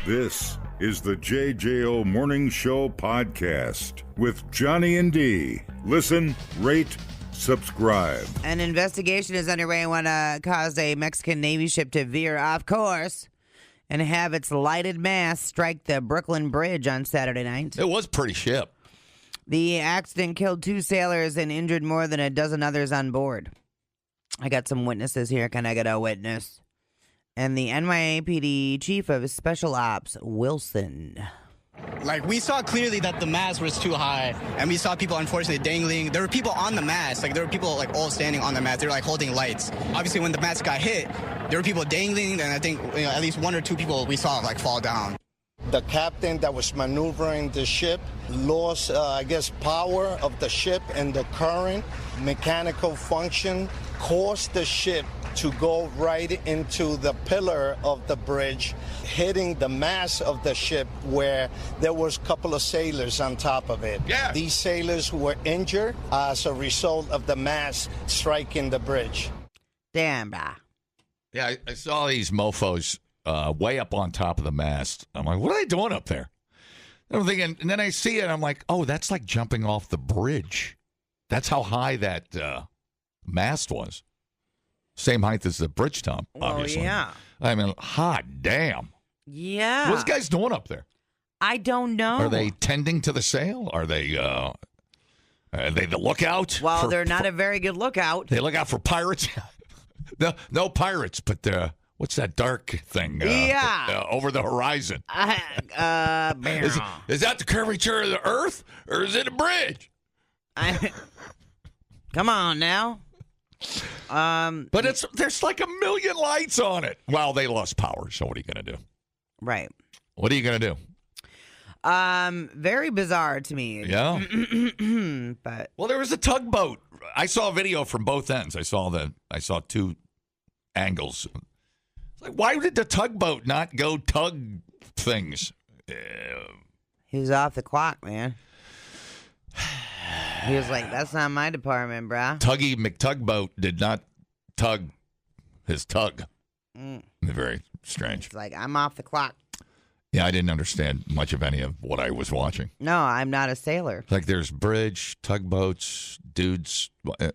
This is the JJO Morning Show podcast with Johnny and D. Listen, rate, subscribe. An investigation is underway on what caused a Mexican Navy ship to veer off course and have its lighted mast strike the Brooklyn Bridge on Saturday night. It was a pretty ship. The accident killed 2 sailors and injured more than a dozen others on board. I got some witnesses here. Can I get a witness? And the NYAPD Chief of Special Ops, Wilson. Like, we saw clearly that the mast was too high, and we saw people, unfortunately, dangling. There were people on the mast. Like, there were people, like, all standing on the mast. They were, like, holding lights. Obviously, when the mast got hit, there were people dangling, and I think, at least 1 or 2 people we saw, like, fall down. The captain that was maneuvering the ship lost, power of the ship, and the current mechanical function caused the ship to go right into the pillar of the bridge, hitting the mast of the ship where there was a couple of sailors on top of it. Yeah. These sailors were injured as a result of the mast striking the bridge. Damn, brah. Yeah, I saw these mofos way up on top of the mast. I'm like, what are they doing up there? I'm thinking, and then I see it, I'm like, oh, that's like jumping off the bridge. That's how high that mast was. Same height as the bridge top, obviously. Oh, yeah. I mean, hot damn. Yeah. What's guys doing up there? I don't know. Are they tending to the sail? Are they the lookout? Well, they're not a very good lookout. They look out for pirates? no pirates, but what's that dark thing? Over the horizon. Is that the curvature of the earth, or is it a bridge? Come on now. But there's like 1 million lights on it. Well, they lost power, so what are you going to do? Right. What are you going to do? Very bizarre to me. Yeah. But well, there was a tugboat. I saw a video from both ends. I saw 2 angles. It's like, why did the tugboat not go tug things? He was off the clock, man. He was like, that's not my department, brah. Tuggy McTugboat did not tug his tug. Very strange. It's like, I'm off the clock. Yeah, I didn't understand much of any of what I was watching. No, I'm not a sailor. Like, there's bridge, tugboats, dudes,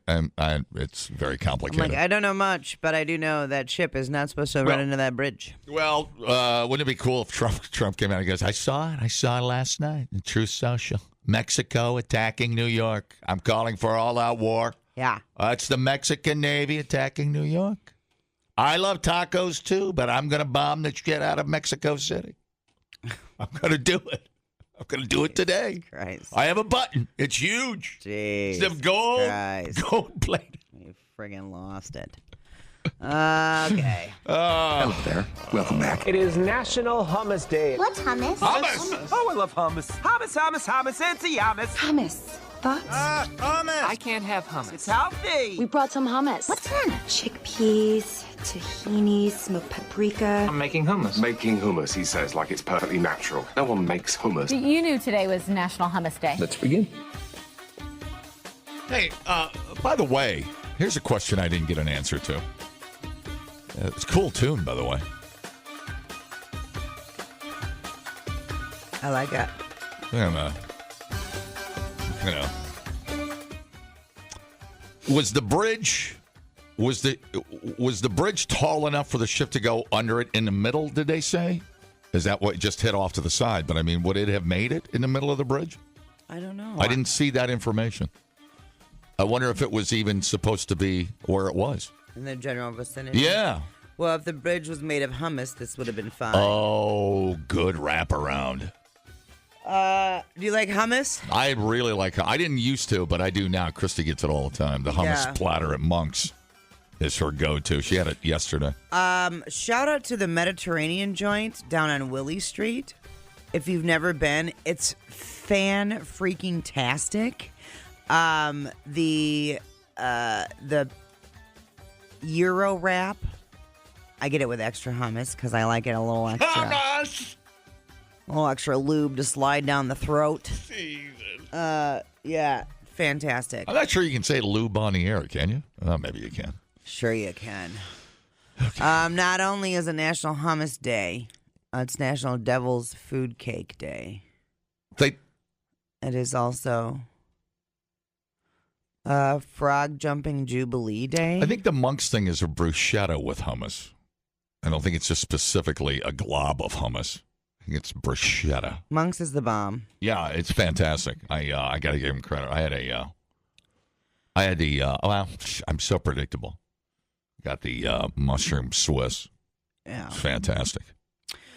and it's very complicated. I'm like, I don't know much, but I do know that ship is not supposed to run into that bridge. Well, wouldn't it be cool if Trump came out and goes, I saw it last night in Truth Social. Mexico attacking New York. I'm calling for all-out war. Yeah. It's the Mexican Navy attacking New York. I love tacos, too, but I'm going to bomb the shit out of Mexico City. I'm going to do it. I'm going to do it today. Christ. I have a button. It's huge. Jeez. It's gold plated. You friggin' lost it. Okay. Hello there. Welcome back. It is National Hummus Day. What's hummus? Hummus. Oh, I love hummus. Hummus. It's a yummus. Hummus. Thoughts? Hummus. I can't have hummus. It's healthy. We brought some hummus. What's in it? Chickpeas, tahini, smoked paprika. I'm making hummus. Making hummus, he says, like it's perfectly natural. No one makes hummus. You knew today was National Hummus Day. Let's begin. Hey, by the way, here's a question I didn't get an answer to. It's a cool tune, by the way. I like it. Was the bridge tall enough for the ship to go under it in the middle, did they say? Is that what just hit off to the side? But I mean, would it have made it in the middle of the bridge? I don't know. I didn't see that information. I wonder if it was even supposed to be where it was. In the general vicinity? Yeah. Well, if the bridge was made of hummus, this would have been fine. Oh, good wraparound. Do you like hummus? I really like I didn't used to, but I do now. Christy gets it all the time. The hummus platter at Monk's is her go-to. She had it yesterday. Shout out to the Mediterranean joint down on Willie Street. If you've never been, it's fan-freaking-tastic. The Euro wrap, I get it with extra hummus because I like it a little extra. Hummus! A little extra lube to slide down the throat. Yeah, fantastic. I'm not sure you can say lube on the air, can you? Maybe you can. Sure you can. Not only is it National Hummus Day, It's National Devil's Food Cake Day. They It is also Frog Jumping Jubilee Day. I think the Monk's thing is a bruschetta with hummus. I don't think it's just specifically a glob of hummus. I think it's bruschetta. Monk's is the bomb. Yeah, it's fantastic. I got to give him credit. I'm so predictable. Got the mushroom Swiss. Yeah. It's fantastic.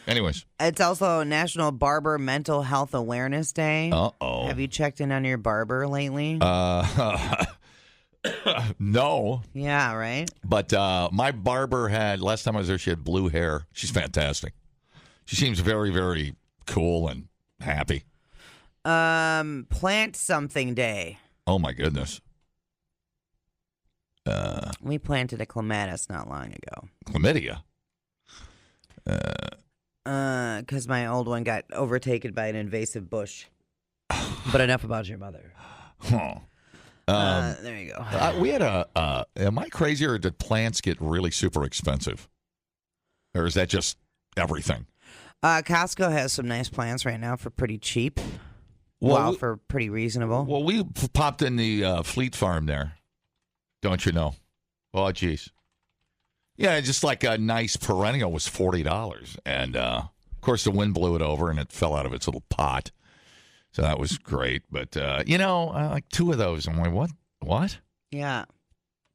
Anyways. It's also National Barber Mental Health Awareness Day. Uh-oh. Have you checked in on your barber lately? No. Yeah, right? But my barber last time I was there, she had blue hair. She's fantastic. She seems very, very cool and happy. Plant Something Day. Oh, my goodness. We planted a clematis not long ago. Chlamydia? Because my old one got overtaken by an invasive bush. But enough about your mother. Huh. There you go. We had am I crazy or did plants get really super expensive? Or is that just everything? Costco has some nice plants right now for pretty cheap. For pretty reasonable. Well, we popped in the Fleet Farm there. Don't you know? Oh, geez. Yeah, just like a nice perennial was $40. And, of course, the wind blew it over and it fell out of its little pot. So that was great. But, like 2 of those. I'm like, what? Yeah.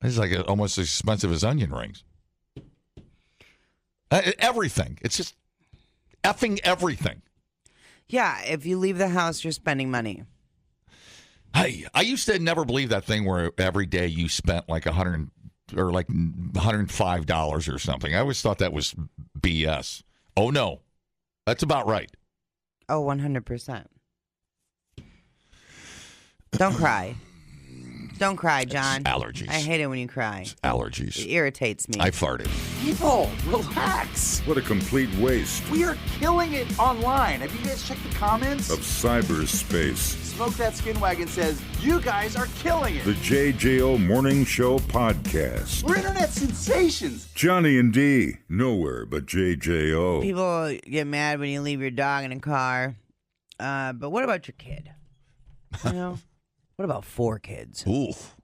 It's like almost as expensive as onion rings. Everything. It's just effing everything. Yeah, if you leave the house, you're spending money. Hey, I used to never believe that thing where every day you spent like $100 or like $105 or something. I always thought that was BS. Oh, no. That's about right. Oh, 100%. Don't cry. Don't cry, John. It's allergies. I hate it when you cry. It's allergies. It irritates me. I farted. People, relax. What a complete waste We are killing it online. Have you guys checked the comments? of cyberspace. Smoke That Skin Wagon says, you guys are killing it. The JJO Morning Show Podcast. We're internet sensations. Johnny and D, nowhere but JJO. People get mad when you leave your dog in a car. But what about your kid? You know? What about 4 kids? Oof.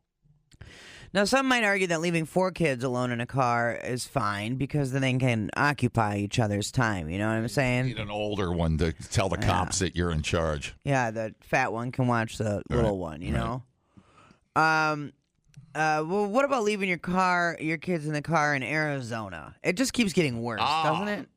Now, some might argue that leaving 4 kids alone in a car is fine because then they can occupy each other's time. You know what I'm saying? Need an older one to tell the cops that you're in charge. Yeah, the fat one can watch the little one, you know? Well, what about leaving your kids in the car in Arizona? It just keeps getting worse, doesn't it?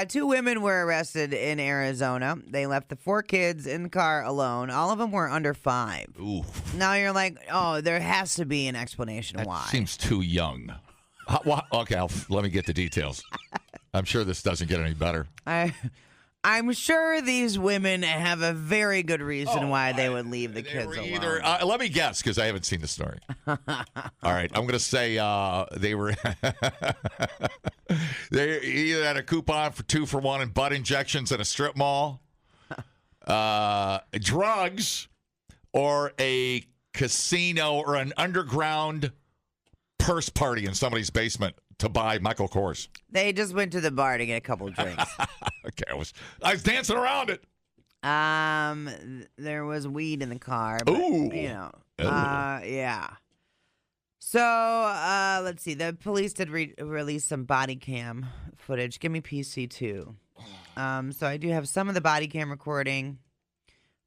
2 women were arrested in Arizona. They left the 4 kids in the car alone. All of them were under 5. Oof. Now you're like, oh, there has to be an explanation why. Seems too young. Okay, let me get the details. I'm sure this doesn't get any better. I'm sure these women have a very good reason why they would leave the kids alone. Let me guess, because I haven't seen the story. All right, I'm going to say they were they either had a coupon for 2 for 1 and butt injections at a strip mall, drugs, or a casino or an underground purse party in somebody's basement to buy Michael Kors. They just went to the bar to get a couple of drinks. Okay, I was dancing around it. There was weed in the car. But, Ooh. You know. Yeah. So, let's see. The police did release some body cam footage. Give me PC2. So I do have some of the body cam recording.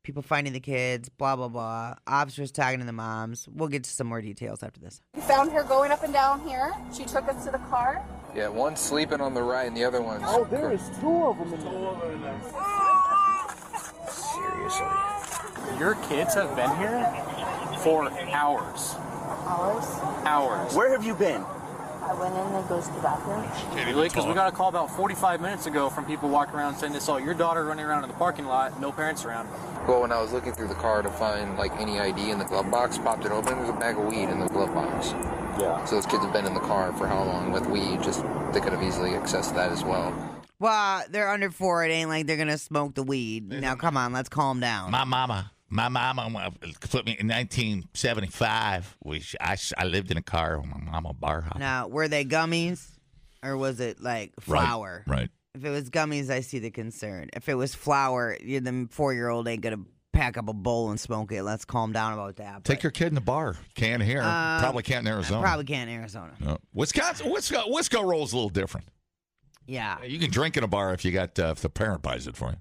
People finding the kids, blah, blah, blah. Officers talking to the moms. We'll get to some more details after this. We found her going up and down here. She took us to the car. Yeah, one's sleeping on the right and the other one's... Oh, there is 2 of them in there. Seriously. Your kids have been here for hours. Hours. Where have you been? I went in and goes to the bathroom. Really? Because we got a call about 45 minutes ago from people walking around saying they saw your daughter running around in the parking lot, no parents around. Well, when I was looking through the car to find like any ID in the glove box, popped it open, there's a bag of weed in the glove box. Yeah. So those kids have been in the car for how long with weed? Just they could have easily accessed that as well. Well, they're under 4. It ain't like they're going to smoke the weed. Now, come on, let's calm down. My mama put me in 1975. I lived in a car with my mama bar hop. Now, were they gummies? or was it like flour? Right. If it was gummies, I see the concern. If it was flour, the 4-year-old ain't gonna pack up a bowl and smoke it. Let's calm down about that. Take your kid in the bar. Can't here. Probably can't in Arizona. Probably can't in Arizona. No. Wisconsin, Wisco rolls a little different. Yeah. You can drink in a bar if you got if the parent buys it for you.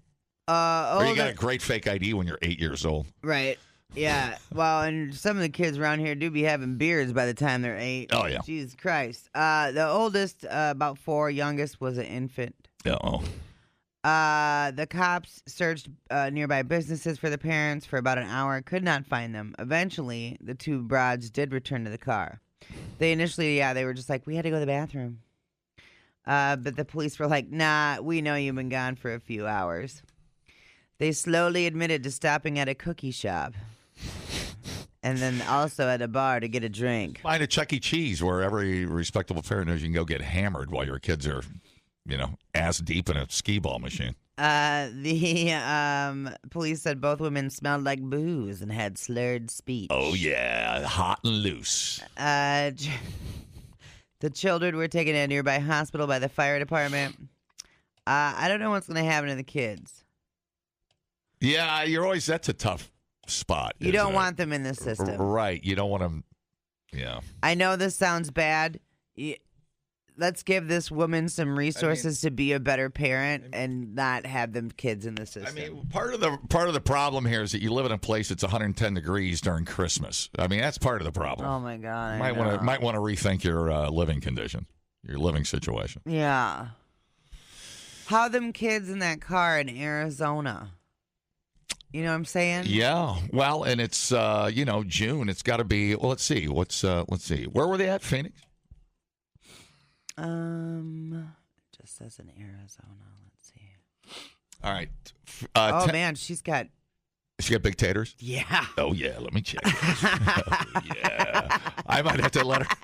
Or you got a great fake ID when you're 8 years old. Right. Yeah. Well, and some of the kids around here do be having beards by the time they're 8. Oh, yeah. Jesus Christ. The oldest, about 4, youngest was an infant. Uh-oh. The cops searched nearby businesses for the parents for about an hour, could not find them. Eventually, the 2 broads did return to the car. They initially, they were just like, we had to go to the bathroom. But the police were like, nah, we know you've been gone for a few hours. They slowly admitted to stopping at a cookie shop. And then also at a bar to get a drink. Find a Chuck E. Cheese where every respectable parent knows you can go get hammered while your kids are, ass deep in a skee ball machine. The police said both women smelled like booze and had slurred speech. Oh, yeah. Hot and loose. The children were taken to a nearby hospital by the fire department. I don't know what's going to happen to the kids. Yeah, that's a tough spot. You don't want them in the system. Right. You don't want them. Yeah. I know this sounds bad. Let's give this woman some resources to be a better parent and not have them kids in the system. I mean, part of the problem here is that you live in a place that's 110 degrees during Christmas. I mean, that's part of the problem. Oh my God. Might want to rethink your living condition, your living situation. Yeah. How them kids in that car in Arizona? You know what I'm saying? Yeah. Well, and it's June. It's got to be. Well, let's see. Let's see. Where were they at? Phoenix. Just says in Arizona. Let's see. All right. Man, she got big taters. Yeah. Oh yeah. Let me check. Oh, yeah. I might have to let her.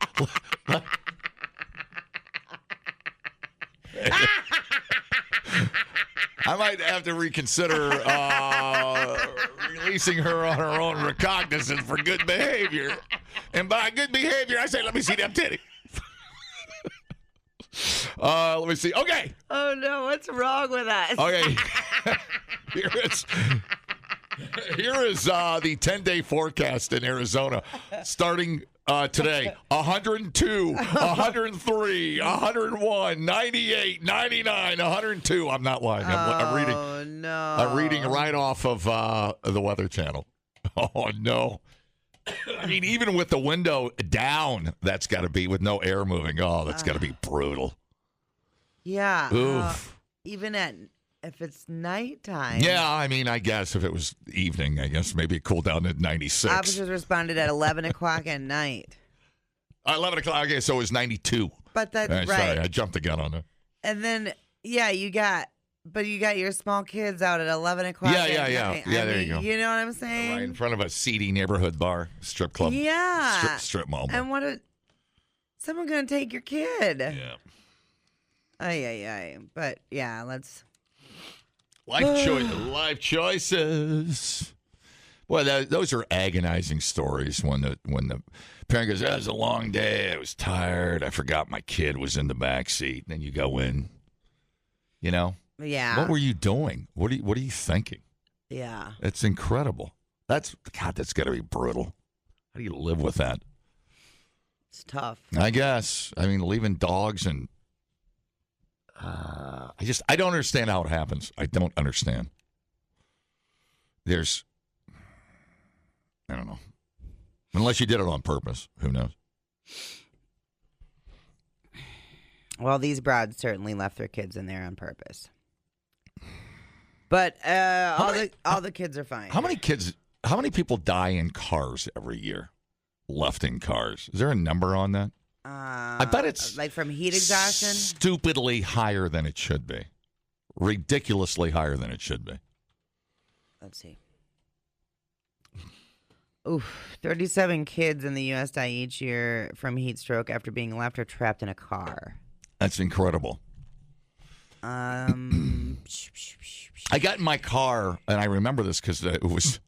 I might have to reconsider releasing her on her own recognizance for good behavior. And by good behavior, I say, let me see them titty. Let me see. Okay. Oh, no. What's wrong with us? Okay. Here is the 10-day forecast in Arizona starting today. 102, 103, 101, 98, 99, 102. I'm not lying. I'm reading right off of the Weather Channel. Oh, no. I mean, even with the window down, that's got to be with no air moving. Oh, that's got to be brutal. Yeah. Oof. Even if it's nighttime. Yeah, I mean, I guess if it was evening, I guess maybe it cooled down at 96. Officers responded at 11 o'clock at night. 11 o'clock, okay, so it was 92. But that's right. Sorry, I jumped the gun on that. And then, you got your small kids out at 11 o'clock. Yeah. Night. Yeah, there you go. You know what I'm saying? Right in front of a seedy neighborhood bar, strip club. Yeah. Strip mall. And someone going to take your kid. Yeah. Ay. But, yeah, let's. Life choices. Well, those are agonizing stories when the parent goes, it was a long day. I was tired. I forgot my kid was in the back seat. And then you go in, Yeah. What were you doing? What are you thinking? Yeah. It's incredible. That's got to be brutal. How do you live with that? It's tough. I guess. I mean, leaving dogs and I don't understand how it happens. I don't understand. I don't know. Unless you did it on purpose. Who knows? Well, these broads certainly left their kids in there on purpose. But all the kids are fine. How many people die in cars every year? Left in cars. Is there a number on that? I bet it's like from heat exhaustion. Stupidly higher than it should be. Ridiculously higher than it should be. Let's see. Oof, 37 kids in the U.S. die each year from heat stroke after being left or trapped in a car. That's incredible. I got in my car, and I remember this because it was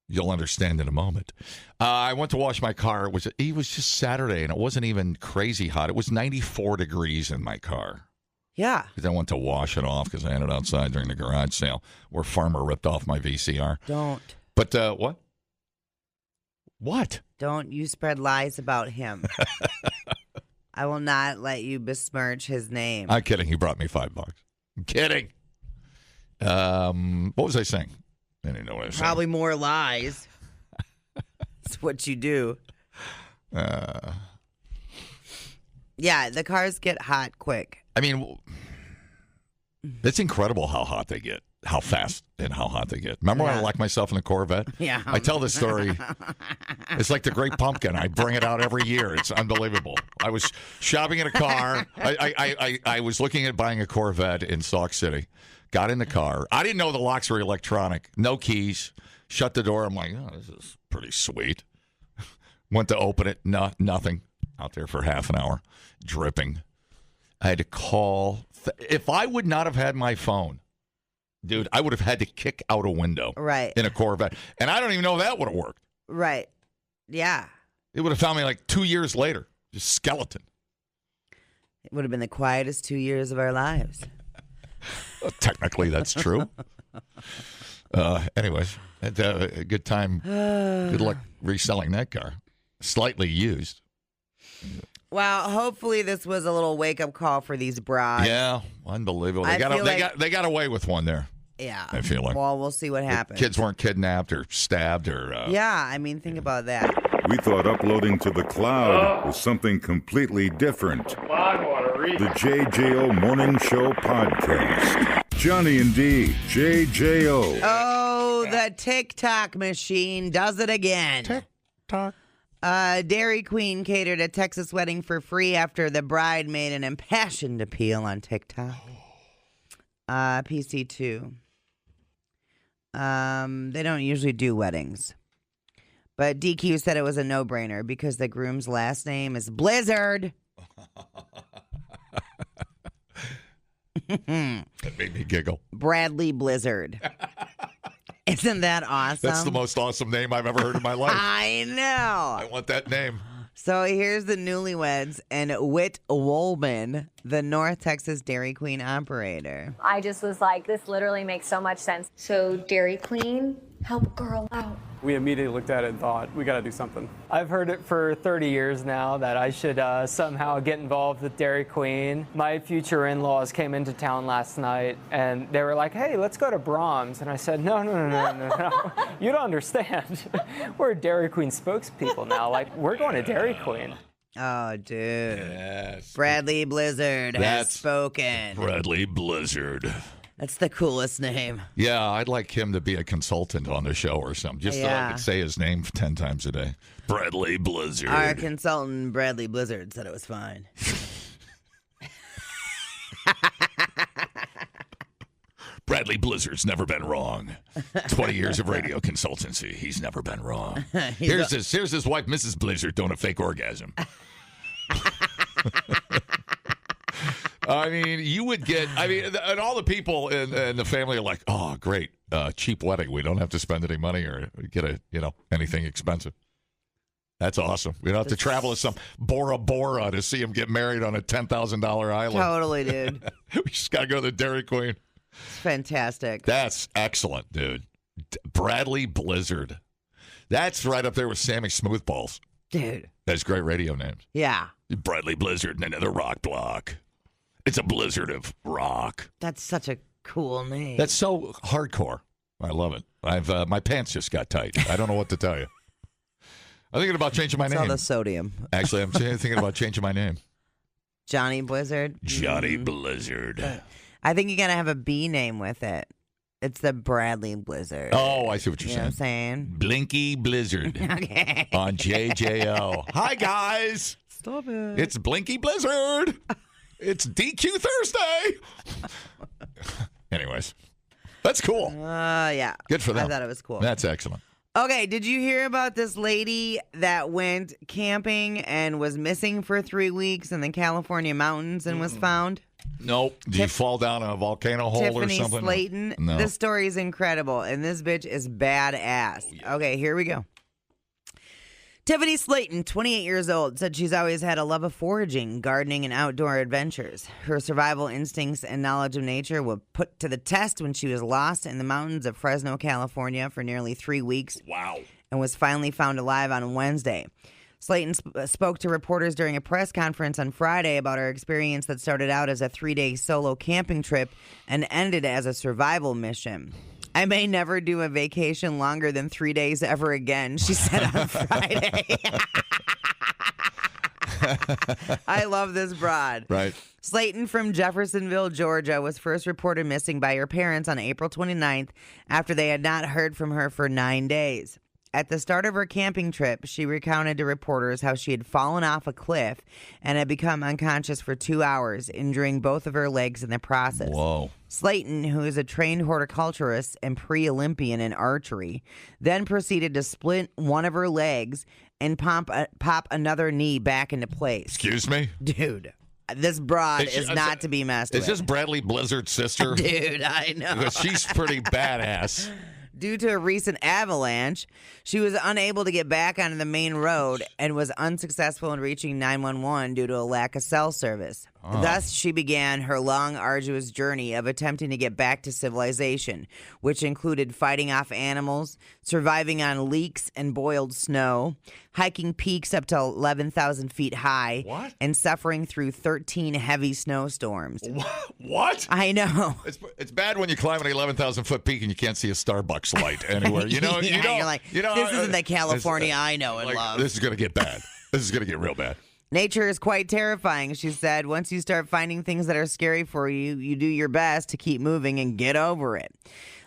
You'll understand in a moment. I went to wash my car. It was just Saturday, and it wasn't even crazy hot. It was 94 degrees in my car. Yeah. Because I went to wash it off because I had it outside during the garage sale where Farmer ripped off my VCR. Don't. But what? What? Don't you spread lies about him. I will not let you besmirch his name. I'm kidding. He brought me $5. I'm kidding. What was I saying? I didn't know what I was saying. Probably more lies. That's what you do. Yeah, the cars get hot quick. I mean, it's incredible how hot they get, how fast and how hot they get. Remember when I locked myself in the Corvette? Yeah. I tell this story. It's like the Great Pumpkin. I bring it out every year. It's unbelievable. I was shopping in a car. I was looking at buying a Corvette in Sauk City. Got in the car. I didn't know the locks were electronic. No keys. Shut the door. I'm like, oh, this is pretty sweet. Went to open it. No, nothing. Out there for half an hour. Dripping. I had to call. If I would not have had my phone, dude, I would have had to kick out a window in a Corvette. And I don't even know if that would have worked. Right. Yeah. It would have found me like 2 years later. Just skeleton. It would have been the quietest 2 years of our lives. Well, technically, that's true. Anyways, had a good time. Good luck reselling that car. Slightly used. Well, hopefully this was a little wake-up call for these brides. Yeah, unbelievable. They got away with one there. Yeah. I feel like. Well, we'll see what happens. The kids weren't kidnapped or stabbed or... yeah, I mean, think about that. We thought uploading to the cloud was something completely different. The JJO Morning Show Podcast. Johnny and D, JJO. Oh, the TikTok machine does it again. TikTok. Dairy Queen catered a Texas wedding for free after the bride made an impassioned appeal on TikTok. PC2. They don't usually do weddings. But DQ said it was a no-brainer because the groom's last name is Blizzard. That made me giggle. Bradley Blizzard. Isn't that awesome? That's the most awesome name I've ever heard in my life. I know. I want that name. So here's the newlyweds and Whit Woolman, the North Texas Dairy Queen operator. I just was like, this literally makes so much sense. So Dairy Queen, help a girl out. We immediately looked at it and thought, we got to do something. I've heard it for 30 years now that I should somehow get involved with Dairy Queen. My future in-laws came into town last night and they were like, hey, let's go to Brahms. And I said, no. You don't understand. We're Dairy Queen spokespeople now. Like, we're going to Dairy Queen. Oh, dude. Yes. Bradley Blizzard has spoken. Bradley Blizzard. That's the coolest name. Yeah, I'd like him to be a consultant on the show or something. Just so I could say his name 10 times a day. Bradley Blizzard. Our consultant, Bradley Blizzard, said it was fine. Bradley Blizzard's never been wrong. 20 years of radio consultancy. He's never been wrong. Here's his wife, Mrs. Blizzard, doing a fake orgasm. I mean, you would get, and all the people in the family are like, oh, great, cheap wedding. We don't have to spend any money or get anything expensive. That's awesome. We don't have to travel to some Bora Bora to see him get married on a $10,000 island. Totally, dude. We just got to go to the Dairy Queen. It's fantastic. That's excellent, dude. Bradley Blizzard. That's right up there with Sammy Smoothballs. Dude. That's great radio names. Yeah. Bradley Blizzard and another rock block. It's a blizzard of rock. That's such a cool name. That's so hardcore. I love it. My pants just got tight. I don't know what to tell you. I'm thinking about changing my name. It's all the sodium. Actually, I'm thinking about changing my name. Johnny Blizzard. Johnny Blizzard. I think you gotta have a B name with it. It's the Bradley Blizzard. Oh, I see what you're saying. What I'm saying? Blinky Blizzard. Okay. On JJO. Hi, guys. Stop it. It's Blinky Blizzard. It's DQ Thursday. Anyways, that's cool. Yeah. Good for them. I thought it was cool. That's excellent. Okay, did you hear about this lady that went camping and was missing for 3 weeks in the California mountains and was found? Nope. Did you fall down a volcano hole Tiffany or something? Slayton. No. This story is incredible, and this bitch is badass. Oh, yeah. Okay, here we go. Tiffany Slayton, 28 years old, said she's always had a love of foraging, gardening, and outdoor adventures. Her survival instincts and knowledge of nature were put to the test when she was lost in the mountains of Fresno, California for nearly 3 weeks. Wow. And was finally found alive on Wednesday. Slayton spoke to reporters during a press conference on Friday about her experience that started out as a 3-day solo camping trip and ended as a survival mission. I may never do a vacation longer than 3 days ever again, she said on Friday. I love this broad. Right. Slayton from Jeffersonville, Georgia, was first reported missing by her parents on April 29th after they had not heard from her for 9 days. At the start of her camping trip, she recounted to reporters how she had fallen off a cliff and had become unconscious for 2 hours, injuring both of her legs in the process. Whoa. Slayton, who is a trained horticulturist and pre-Olympian in archery, then proceeded to split one of her legs and pop another knee back into place. Excuse me? Dude, this broad is not to be messed with. Is this Bradley Blizzard's sister? Dude, I know. Because she's pretty badass. Due to a recent avalanche, she was unable to get back onto the main road and was unsuccessful in reaching 911 due to a lack of cell service. Thus, she began her long, arduous journey of attempting to get back to civilization, which included fighting off animals, surviving on leeks and boiled snow, hiking peaks up to 11,000 feet high, and suffering through 13 heavy snowstorms. What? I know. It's bad when you climb an 11,000-foot peak and you can't see a Starbucks light anywhere. You know, you're like, this isn't the California I know and love. This is going to get bad. This is going to get real bad. Nature is quite terrifying, she said. Once you start finding things that are scary for you, you do your best to keep moving and get over it.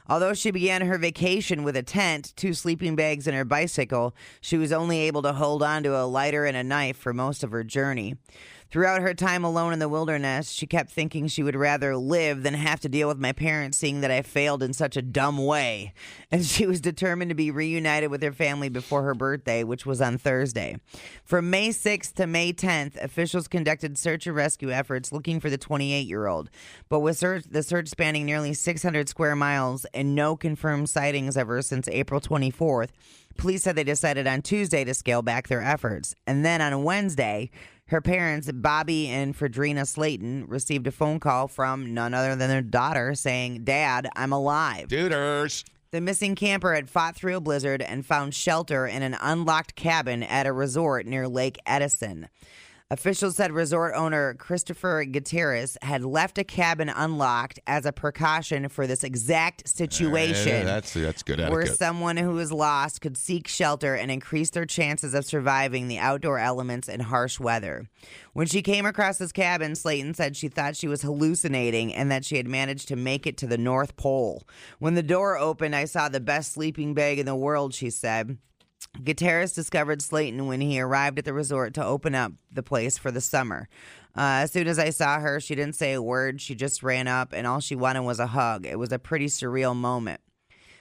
Although she began her vacation with a tent, 2 sleeping bags, and her bicycle, she was only able to hold on to a lighter and a knife for most of her journey. Throughout her time alone in the wilderness, she kept thinking she would rather live than have to deal with my parents seeing that I failed in such a dumb way. And she was determined to be reunited with her family before her birthday, which was on Thursday. From May 6th to May 10th, officials conducted search and rescue efforts looking for the 28-year-old. But with the search spanning nearly 600 square miles and no confirmed sightings of her since April 24th, police said they decided on Tuesday to scale back their efforts. And then on Wednesday, her parents, Bobby and Fredrina Slayton, received a phone call from none other than their daughter saying, "Dad, I'm alive." Duders. The missing camper had fought through a blizzard and found shelter in an unlocked cabin at a resort near Lake Edison. Officials said resort owner Christopher Gutierrez had left a cabin unlocked as a precaution for this exact situation. That's good etiquette. Where someone who is lost could seek shelter and increase their chances of surviving the outdoor elements and harsh weather. When she came across this cabin, Slayton said she thought she was hallucinating and that she had managed to make it to the North Pole. When the door opened, I saw the best sleeping bag in the world, she said. Gutierrez discovered Slayton when he arrived at the resort to open up the place for the summer. As soon as I saw her, she didn't say a word. She just ran up, and all she wanted was a hug. It was a pretty surreal moment.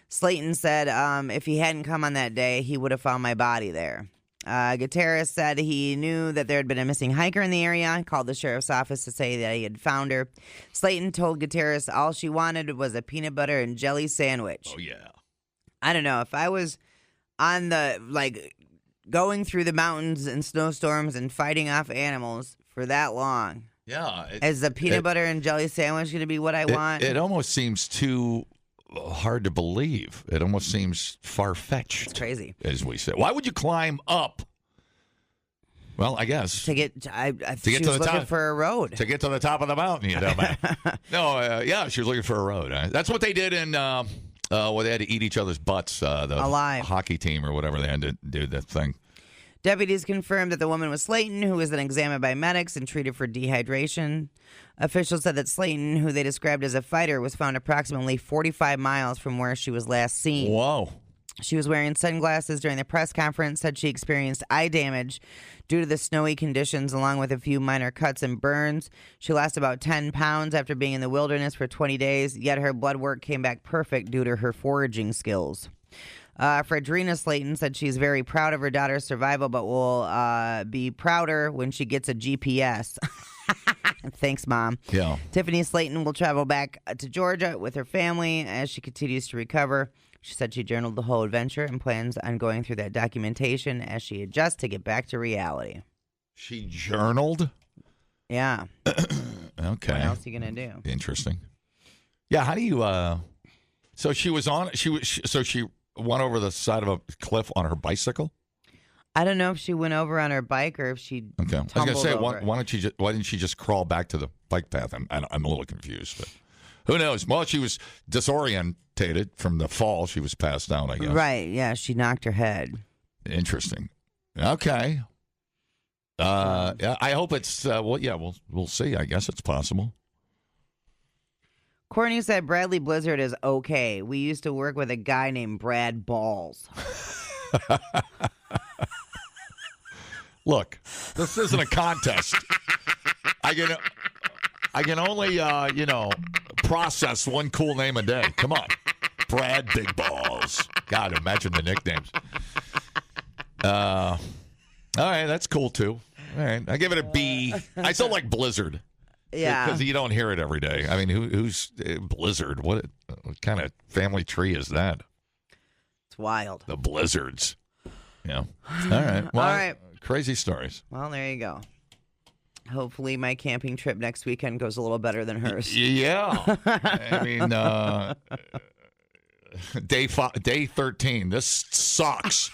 Slayton said if he hadn't come on that day, he would have found my body there. Gutierrez said he knew that there had been a missing hiker in the area, called the sheriff's office to say that he had found her. Slayton told Gutierrez all she wanted was a peanut butter and jelly sandwich. Oh, yeah. I don't know. If I was on the, going through the mountains and snowstorms and fighting off animals for that long. Yeah. Is the peanut butter and jelly sandwich going to be what I want? It almost seems too hard to believe. It almost seems far-fetched. It's crazy. As we say. Why would you climb up? Well, I guess. To get to the top. Looking for a road. To get to the top of the mountain, you know, man. No, she was looking for a road. That's what they did in... well, they had to eat each other's butts. The alive. Hockey team or whatever, they had to do that thing. Deputies confirmed that the woman was Slayton, who was then examined by medics and treated for dehydration. Officials said that Slayton, who they described as a fighter, was found approximately 45 miles from where she was last seen. Whoa. She was wearing sunglasses during the press conference, said she experienced eye damage due to the snowy conditions, along with a few minor cuts and burns. She lost about 10 pounds after being in the wilderness for 20 days, yet her blood work came back perfect due to her foraging skills. Fredrina Slayton said she's very proud of her daughter's survival, but will be prouder when she gets a GPS. Thanks, Mom. Yeah. Tiffany Slayton will travel back to Georgia with her family as she continues to recover. She said she journaled the whole adventure and plans on going through that documentation as she adjusts to get back to reality. She journaled? Yeah. Okay. What else are you going to do? Interesting. Yeah, how do you so she was on she went over the side of a cliff on her bicycle? I don't know if she went over on her bike or if she Okay. I was tumbled going to say over. why didn't she just crawl back to the bike path? I'm a little confused, but who knows? Well, she was disorientated from the fall. She was passed out, I guess. Right, yeah, she knocked her head. Interesting. Okay. Yeah, I hope it's we'll see. I guess it's possible. Courtney said Bradley Blizzard is okay. We used to work with a guy named Brad Balls. Look, this isn't a contest. I can only process one cool name a day. Come on. Brad Big Balls. God, imagine the nicknames. All right, that's cool too. All right, I give it a B. I still like Blizzard. Yeah. Because you don't hear it every day. I mean, who's Blizzard? What kind of family tree is that? It's wild. The Blizzards. Yeah. All right. Well, All right. Crazy stories. Well, there you go. Hopefully my camping trip next weekend goes a little better than hers. Yeah. I mean, day 13. This sucks.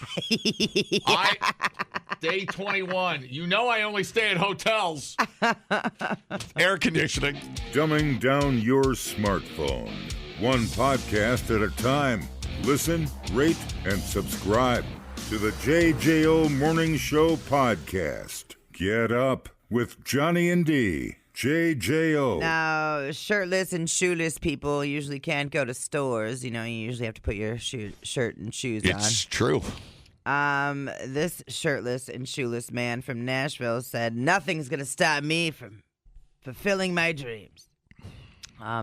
Day 21. You know I only stay at hotels. Air conditioning. Dumbing down your smartphone. One podcast at a time. Listen, rate, and subscribe to the JJO Morning Show podcast. Get up with Johnny and D. JJO. Now, shirtless and shoeless people usually can't go to stores. You know, you usually have to put your shirt and shoes on. It's true. This shirtless and shoeless man from Nashville said, nothing's going to stop me from fulfilling my dreams.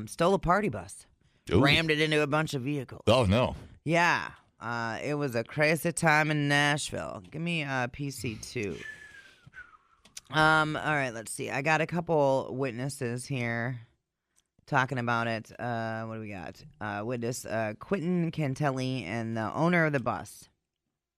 Stole a party bus. Ooh. Rammed it into a bunch of vehicles. Oh, no. Yeah. It was a crazy time in Nashville. Give me PC2. All right, let's see. I got a couple witnesses here talking about it. What do we got? Witness Quentin Cantelli and the owner of the bus.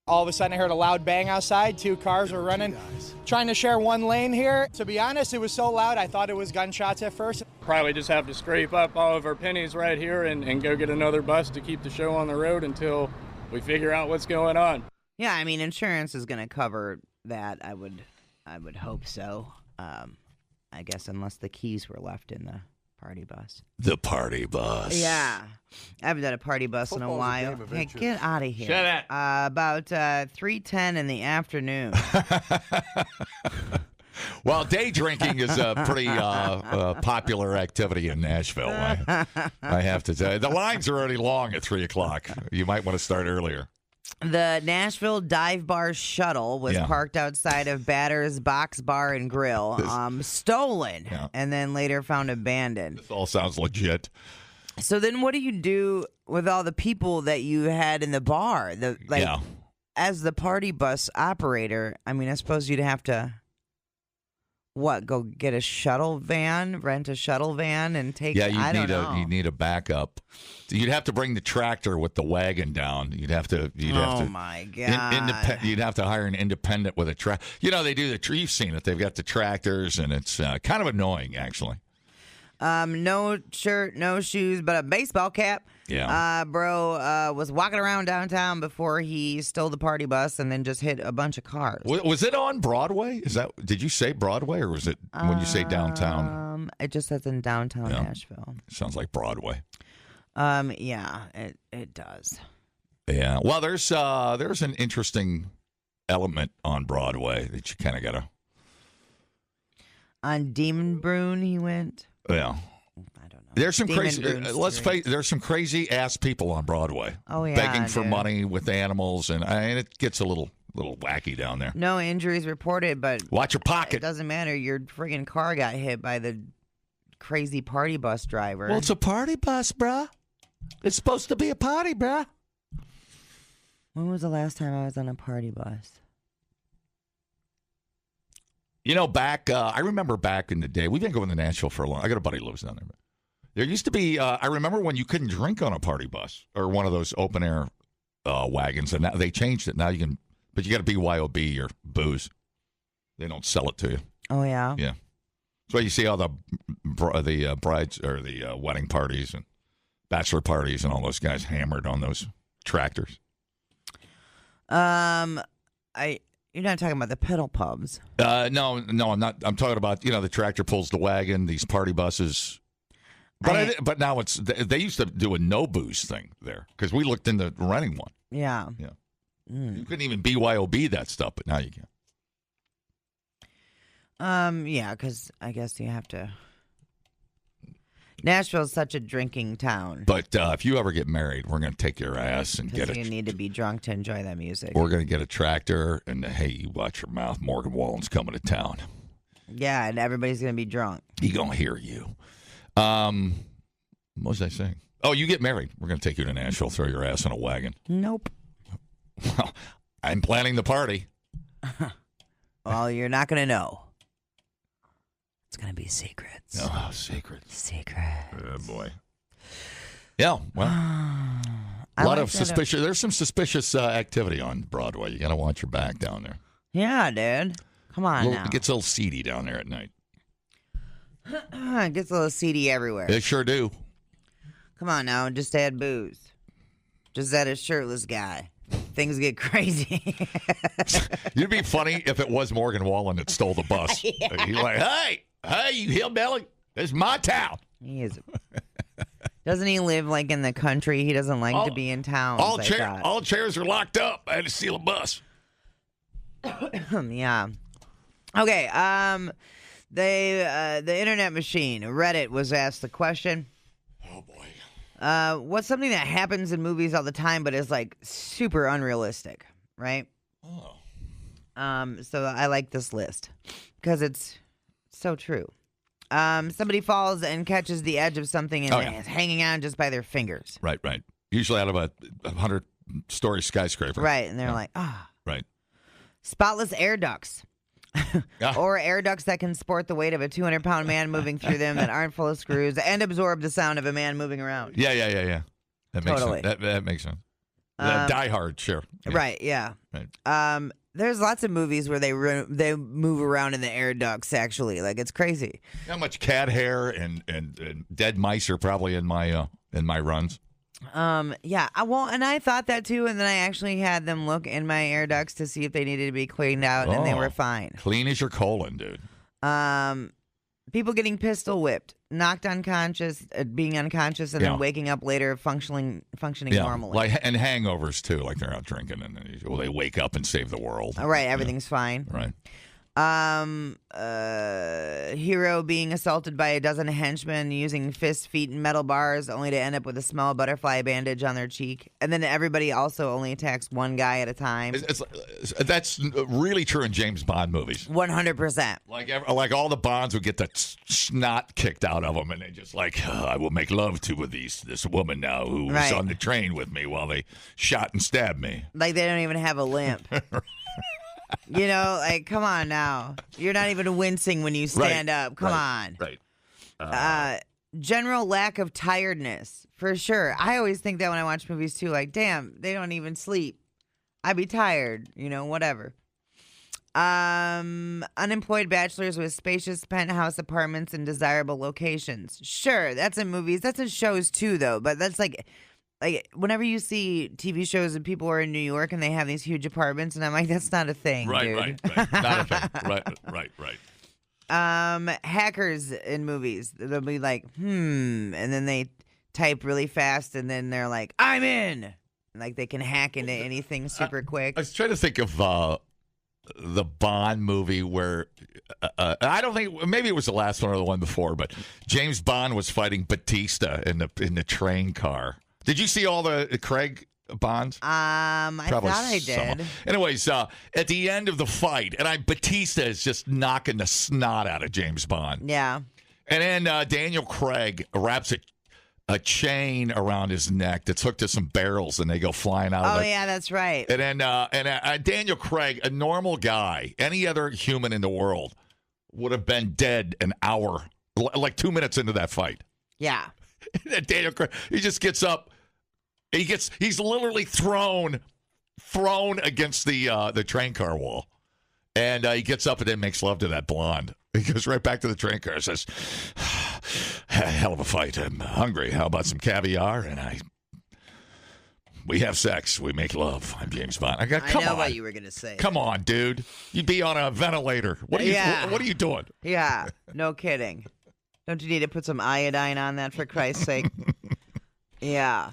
All of a sudden I heard a loud bang outside. 2 cars were running, trying to share one lane here. To be honest, it was so loud I thought it was gunshots at first. Probably just have to scrape up all of our pennies right here and go get another bus to keep the show on the road until we figure out what's going on. Yeah, I mean, insurance is going to cover that. I would hope so. I guess unless the keys were left in the party bus. The party bus. Yeah. I haven't done a party bus in a while. Hey, get out of here. Shut up. About 3:10 in the afternoon. Well, day drinking is a pretty popular activity in Nashville. I have to tell you. The lines are already long at 3 o'clock. You might want to start earlier. The Nashville Dive Bar shuttle was parked outside of Batter's Box Bar and Grill, stolen, and then later found abandoned. This all sounds legit. So then what do you do with all the people that you had in the bar? As the party bus operator, I mean, I suppose you'd have to, go get a shuttle van, rent a shuttle van, and take. Yeah, you need a backup. You'd have to bring the tractor with the wagon down. You'd have to. Oh my God! You'd have to hire an independent with a tractor. You know, they do you've seen it. They've got the tractors, and it's kind of annoying, actually. No shirt, no shoes, but a baseball cap. Yeah. Bro was walking around downtown before he stole the party bus and then just hit a bunch of cars. Was it on Broadway? Did you say Broadway, or was it when you say downtown? It just says in downtown Nashville. Sounds like Broadway. Yeah, it does. Yeah. Well, there's an interesting element on Broadway that you kind of gotta. On Demon Brune, he went. Yeah. I don't know. There's some crazy. Let's face. There's some crazy ass people on Broadway. Oh yeah, begging for money with animals, and it gets a little wacky down there. No injuries reported, but watch your pocket. It doesn't matter. Your friggin' car got hit by the crazy party bus driver. Well, it's a party bus, bruh. It's supposed to be a party, bruh. When was the last time I was on a party bus? I remember back in the day, we've been going to Nashville for a long. I got a buddy who lives down there. There used to be. I remember when you couldn't drink on a party bus or one of those open air wagons, and now they changed it. Now you can, but you got to BYOB or booze. They don't sell it to you. Oh yeah. Yeah. So you see all the brides or the wedding parties and bachelor parties and all those guys hammered on those tractors. You're not talking about the pedal pubs. No, I'm not. I'm talking about the tractor pulls the wagon, these party buses. But now they used to do a no booze thing there because we looked into renting one. Yeah. Yeah. You couldn't even BYOB that stuff, but now you can. Yeah, because I guess you have to. Nashville's such a drinking town. But if you ever get married, we're going to take your ass and get it. You need to be drunk to enjoy that music. We're going to get a tractor, and hey, you watch your mouth. Morgan Wallen's coming to town. Yeah, and everybody's going to be drunk. He going to hear you. What was I saying? Oh, you get married. We're going to take you to Nashville, throw your ass in a wagon. Nope. Well, I'm planning the party. Well, you're not going to know. It's going to be secrets. Oh, secrets. Secrets. Oh, boy. Yeah, well, a lot of suspicious. There's some suspicious activity on Broadway. You got to watch your back down there. Yeah, dude. Come on now. It gets a little seedy down there at night. It gets a little seedy everywhere. They sure do. Come on now, just add booze. Just add a shirtless guy. Things get crazy. It'd be funny if it was Morgan Wallen that stole the bus. Yeah. He's like, hey, you hillbilly, this is my town. He is. Doesn't he live like in the country? He doesn't like to be in town. All chairs are locked up. I had to steal a bus. Yeah. Okay. The internet machine, Reddit, was asked the question. Oh boy. What's something that happens in movies all the time but is like super unrealistic, right? Oh. So I like this list because it's so true. Somebody falls and catches the edge of something and it's hanging on just by their fingers. Right. Usually out of a 100-story skyscraper. Right, and they're like, Right. Spotless air ducts. Or air ducts that can sport the weight of a 200-pound man moving through them that aren't full of screws and absorb the sound of a man moving around. Yeah. That makes Totally. sense. That makes sense. Die Hard, sure. Yeah. Right, yeah. Right. There's lots of movies where they move around in the air ducts, actually. Like, it's crazy. How much cat hair and dead mice are probably in my runs. Yeah. And I thought that too, and then I actually had them look in my air ducts to see if they needed to be cleaned out, and they were fine. Clean as your colon, dude. People getting pistol whipped, knocked unconscious, being unconscious, and then waking up later functioning normally. Like and hangovers too, like they're out drinking and then they wake up and save the world. All right, everything's fine. Right. Hero being assaulted by a dozen henchmen using fists, feet, and metal bars, only to end up with a small butterfly bandage on their cheek. And then everybody also only attacks one guy at a time. That's really true in James Bond movies. 100%. Like all the Bonds would get the snot kicked out of them, and they just like, I will make love to this woman now who was on the train with me while they shot and stabbed me. Like they don't even have a limp. You know, like, come on now. You're not even wincing when you stand up. Come on. Right. General lack of tiredness, for sure. I always think that when I watch movies, too. Like, damn, they don't even sleep. I'd be tired, whatever. Unemployed bachelors with spacious penthouse apartments in desirable locations. Sure, that's in movies. That's in shows, too, though. But that's like whenever you see TV shows and people are in New York and they have these huge apartments, and I'm like, that's not a thing, dude. Right. Not a thing. Right. Hackers in movies, they'll be like, and then they type really fast, and then they're like, I'm in. Like they can hack into anything super quick. I was trying to think of the Bond movie where I don't think maybe it was the last one or the one before, but James Bond was fighting Batista in the train car. Did you see all the Craig Bonds? I thought I did. Anyways, at the end of the fight, and Batista is just knocking the snot out of James Bond. Yeah. And then Daniel Craig wraps a chain around his neck that's hooked to some barrels, and they go flying out of it. Oh, yeah, that's right. And then Daniel Craig, a normal guy, any other human in the world, would have been dead an hour, like 2 minutes into that fight. Yeah. And Daniel Craig, he just gets up. He's literally thrown against the train car wall. And he gets up and then makes love to that blonde. He goes right back to the train car and says, hell of a fight. I'm hungry. How about some caviar? And we have sex. We make love. I'm James Bond. I know what you were going to say. Come on, dude. You'd be on a ventilator. What are you doing? Yeah, no kidding. Don't you need to put some iodine on that, for Christ's sake? Yeah.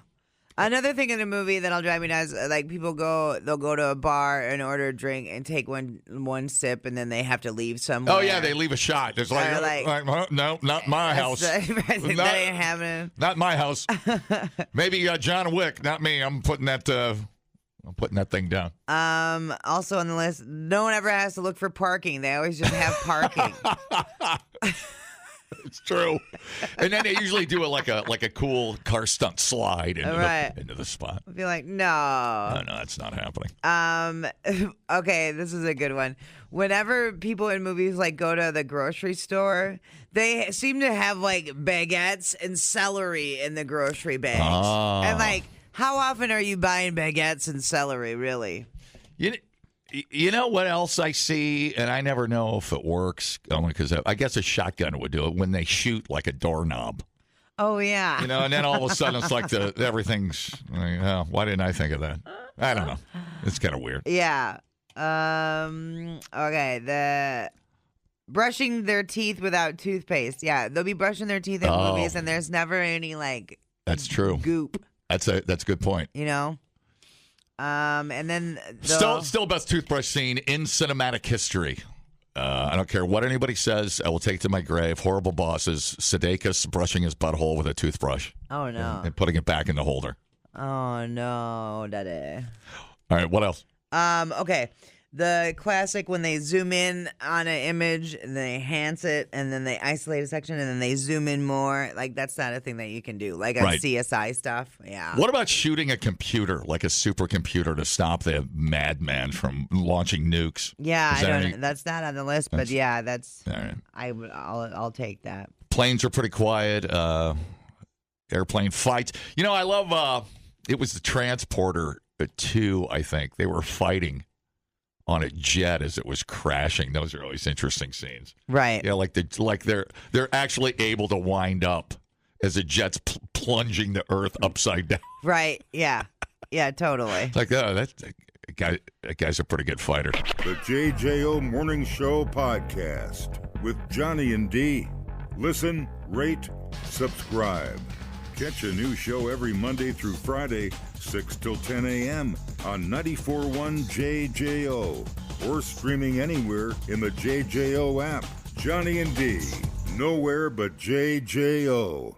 Another thing in the movie that'll drive me nuts, like they'll go to a bar and order a drink and take one sip, and then they have to leave somewhere. Oh yeah, they leave a shot. It's like no, not my house. That ain't happening. Not my house. Maybe John Wick, not me. I'm putting that thing down. Also on the list, no one ever has to look for parking. They always just have parking. It's true. And then they usually do it like a cool car stunt slide into the spot. I'd be like, no, that's not happening. Okay, this is a good one. Whenever people in movies go to the grocery store, they seem to have baguettes and celery in the grocery bags. Oh. And how often are you buying baguettes and celery, really? You know what else I see, and I never know if it works, only because I guess a shotgun would do it, when they shoot like a doorknob. Oh, yeah. And then all of a sudden it's like everything's, why didn't I think of that? I don't know. It's kind of weird. Yeah. Okay, the brushing their teeth without toothpaste. Yeah, they'll be brushing their teeth in movies, and there's never any, that's true. Goop. That's a good point. You know? And then still best toothbrush scene in cinematic history. I don't care what anybody says. I will take to my grave. Horrible bosses. Sudeikis brushing his butthole with a toothbrush. Oh no! And putting it back in the holder. Oh no, daddy. All right, what else? Okay. The classic when they zoom in on an image and they enhance it and then they isolate a section and then they zoom in more. That's not a thing that you can do. On CSI stuff. Yeah. What about shooting a computer, like a supercomputer, to stop the madman from launching nukes? Yeah, that's not on the list, but yeah, that's. All right. I'll take that. Planes are pretty quiet. Airplane fights. I love. It was the Transporter 2, I think. They were fighting on a jet as it was crashing. Those are always interesting scenes. Right. Yeah, they're actually able to wind up as a jet's plunging the earth upside down. Right. Yeah. Yeah, totally. That guy's a pretty good fighter. The JJO Morning Show podcast with Johnny and D. Listen, rate, subscribe. Catch a new show every Monday through Friday, 6 till 10 a.m. on 94.1 JJO or streaming anywhere in the JJO app. Johnny and D, nowhere but JJO.